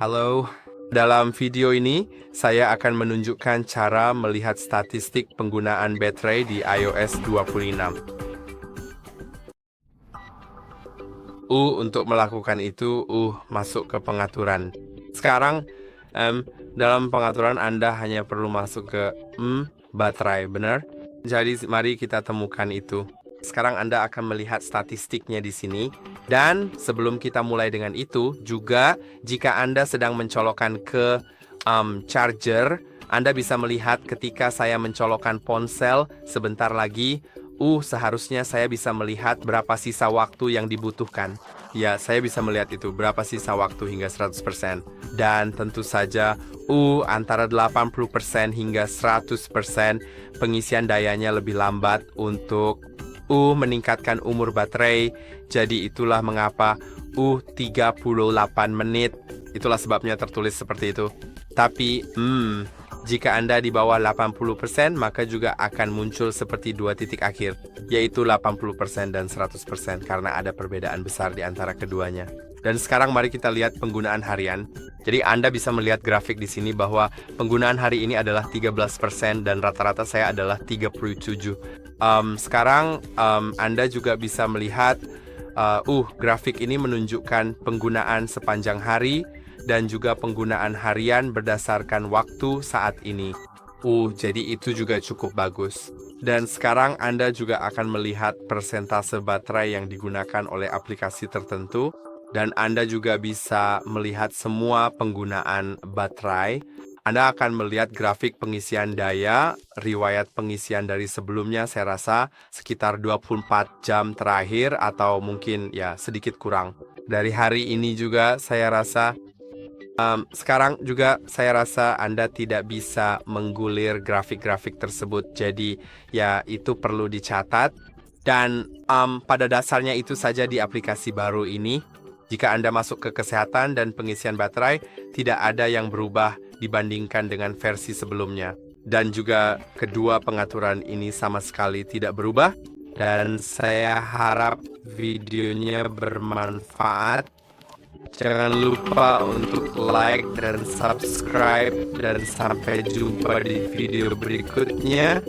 Halo, dalam video ini saya akan menunjukkan cara melihat statistik penggunaan baterai di iOS 26. Untuk melakukan itu, masuk ke pengaturan. Sekarang, dalam pengaturan Anda hanya perlu masuk ke baterai, benar? Jadi mari kita temukan itu. Sekarang Anda akan melihat statistiknya di sini. Dan sebelum kita mulai dengan itu, juga jika Anda sedang mencolokkan ke charger, Anda bisa melihat ketika saya mencolokkan ponsel sebentar lagi, seharusnya saya bisa melihat berapa sisa waktu yang dibutuhkan. Ya, saya bisa melihat itu, berapa sisa waktu hingga 100%. Dan tentu saja, antara 80% hingga 100% pengisian dayanya lebih lambat untuk meningkatkan umur baterai. Jadi itulah mengapa 38 menit. Itulah sebabnya tertulis seperti itu. Tapi jika Anda di bawah 80%, maka juga akan muncul seperti dua titik akhir, yaitu 80% dan 100% karena ada perbedaan besar di antara keduanya. Dan sekarang mari kita lihat penggunaan harian. Jadi Anda bisa melihat grafik di sini bahwa penggunaan hari ini adalah 13% dan rata-rata saya adalah 37. Sekarang Anda juga bisa melihat grafik ini menunjukkan penggunaan sepanjang hari dan juga penggunaan harian berdasarkan waktu saat ini. Jadi itu juga cukup bagus. Dan sekarang Anda juga akan melihat persentase baterai yang digunakan oleh aplikasi tertentu. Dan Anda juga bisa melihat semua penggunaan baterai. Anda akan melihat grafik pengisian daya, riwayat pengisian dari sebelumnya saya rasa sekitar 24 jam terakhir atau mungkin ya sedikit kurang. Dari hari ini juga saya rasa sekarang juga saya rasa Anda tidak bisa menggulir grafik-grafik tersebut. Jadi ya itu perlu dicatat. Dan pada dasarnya itu saja di aplikasi baru ini. Jika Anda masuk ke kesehatan dan pengisian baterai, tidak ada yang berubah dibandingkan dengan versi sebelumnya. Dan juga kedua pengaturan ini sama sekali tidak berubah. Dan saya harap videonya bermanfaat. Jangan lupa untuk like dan subscribe dan sampai jumpa di video berikutnya.